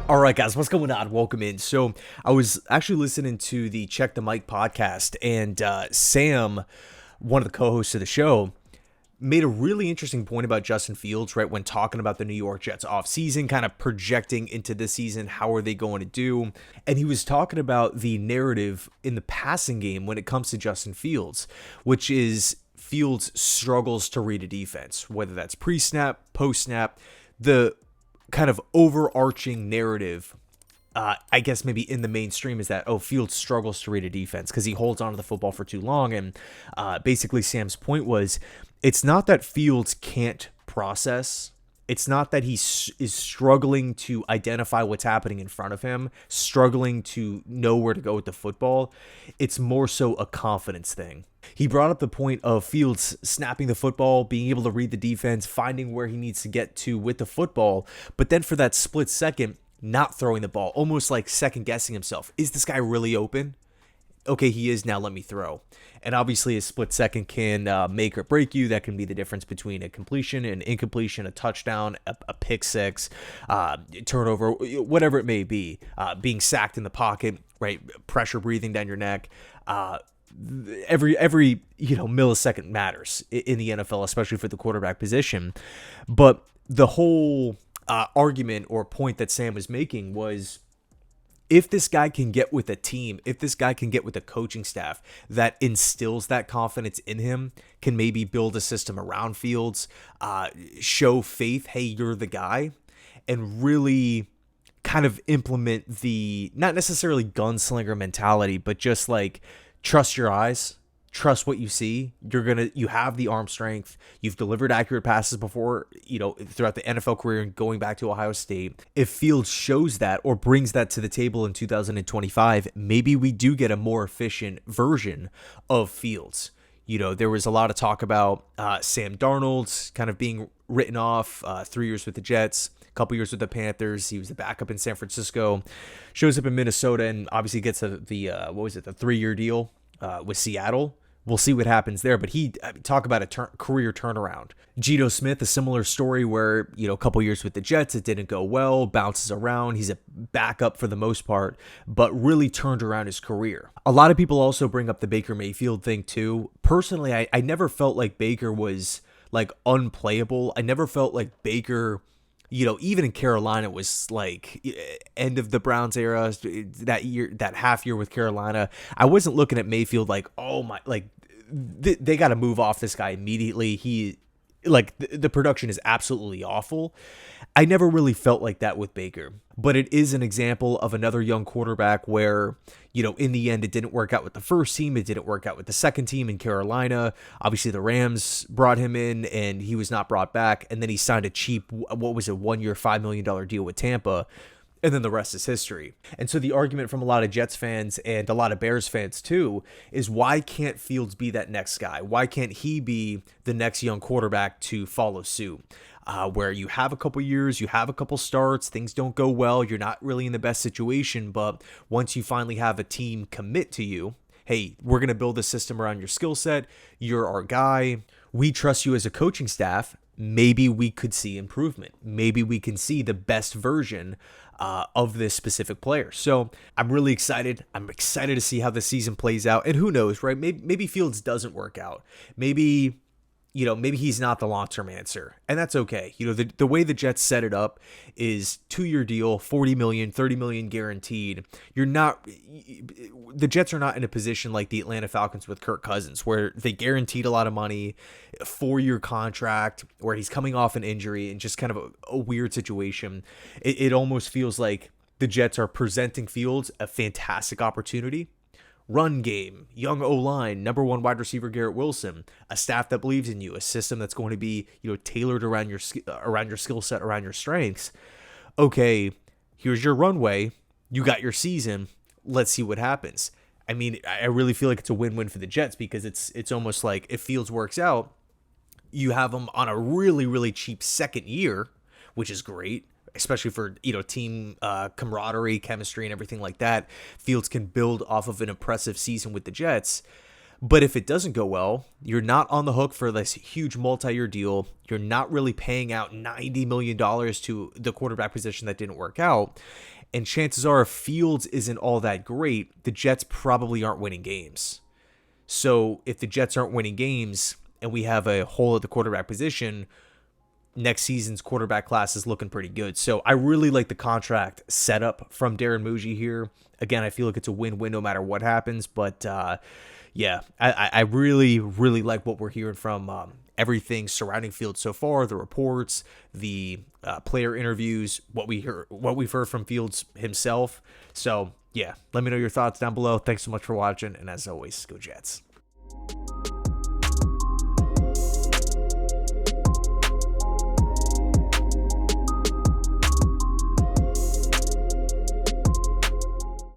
All right, guys, what's going on? Welcome in. So I was actually listening to the Check the Mic podcast, and Sam, one of the co-hosts of the show, made a really interesting point about Justin Fields, right, when talking about the New York Jets offseason, kind of projecting into this season, how are they going to do? And he was talking about the narrative in the passing game when it comes to Justin Fields, which is Fields struggles to read a defense, whether that's pre-snap, post-snap. The kind of overarching narrative, I guess maybe in the mainstream, is that, oh, Fields struggles to read a defense because he holds onto the football for too long. And basically Sam's point was, it's not that Fields can't process. It's not that he is struggling to identify what's happening in front of him, struggling to know where to go with the football. It's more so a confidence thing. He brought up the point of Fields snapping the football, being able to read the defense, finding where he needs to get to with the football, but then for that split second, not throwing the ball, almost like second guessing himself. Is this guy really open? Okay, he is. Now let me throw. And obviously a split second can make or break you. That can be the difference between a completion, an incompletion, a touchdown, a pick six, turnover, whatever it may be, being sacked in the pocket, right? Pressure breathing down your neck. Every millisecond matters in the NFL, especially for the quarterback position. But the whole argument or point that Sam was making was, if this guy can get with a team, if this guy can get with a coaching staff that instills that confidence in him, can maybe build a system around Fields, show faith, hey, you're the guy, and really kind of implement the, not necessarily gunslinger mentality, but just like, trust your eyes, trust what you see. You have the arm strength. You've delivered accurate passes before, throughout the NFL career and going back to Ohio State. If Fields shows that or brings that to the table in 2025, maybe we do get a more efficient version of Fields. There was a lot of talk about Sam Darnold kind of being written off, 3 years with the Jets, a couple years with the Panthers. He was the backup in San Francisco, shows up in Minnesota, and obviously gets the 3-year deal with Seattle. We'll see what happens there, but talk about a career turnaround. Geno Smith, a similar story where, a couple years with the Jets, it didn't go well, bounces around. He's a backup for the most part, but really turned around his career. A lot of people also bring up the Baker Mayfield thing too. Personally, I never felt like Baker was like unplayable. I never felt like Baker, even in Carolina, was like end of the Browns era, that year, that half year with Carolina. I wasn't looking at Mayfield like, oh my, like they got to move off this guy immediately. The production is absolutely awful. I never really felt like that with Baker, but it is an example of another young quarterback where, in the end, it didn't work out with the first team. It didn't work out with the second team in Carolina. Obviously, the Rams brought him in and he was not brought back. And then he signed a cheap, 1-year, $5 million deal with Tampa. And then the rest is history. And so the argument from a lot of Jets fans and a lot of Bears fans too is, why can't Fields be that next guy? Why can't he be the next young quarterback to follow suit? Where you have a couple years, you have a couple starts, things don't go well, you're not really in the best situation, but once you finally have a team commit to you, hey, we're going to build a system around your skill set, you're our guy, we trust you as a coaching staff, maybe we could see improvement. Maybe we can see the best version of this specific player. So I'm really excited. I'm excited to see how the season plays out. And who knows, right? Maybe Fields doesn't work out. Maybe he's not the long-term answer, and that's okay. The way the Jets set it up is 2-year deal, $40 million, $30 million guaranteed. The Jets are not in a position like the Atlanta Falcons with Kirk Cousins, where they guaranteed a lot of money, a 4-year contract, where he's coming off an injury and just kind of a weird situation. It almost feels like the Jets are presenting Fields a fantastic opportunity. Run game, young O-line, number 1 wide receiver Garrett Wilson, a staff that believes in you, a system that's going to be tailored around your skill set, around your strengths. Okay, here's your runway. You got your season. Let's see what happens. I mean, I really feel like it's a win-win for the Jets, because it's almost like if Fields works out, you have him on a really, really cheap second year, which is great. Especially for, team camaraderie, chemistry, and everything like that. Fields can build off of an impressive season with the Jets. But if it doesn't go well, you're not on the hook for this huge multi-year deal. You're not really paying out $90 million to the quarterback position that didn't work out. And chances are, if Fields isn't all that great, the Jets probably aren't winning games. So if the Jets aren't winning games and we have a hole at the quarterback position, next season's quarterback class is looking pretty good. So I really like the contract setup from Darren Muji here. Again, I feel like it's a win-win no matter what happens. But yeah, I really, really like what we're hearing from everything surrounding Fields so far, the reports, the player interviews, what we've heard from Fields himself. So yeah, let me know your thoughts down below. Thanks so much for watching, and as always, go Jets.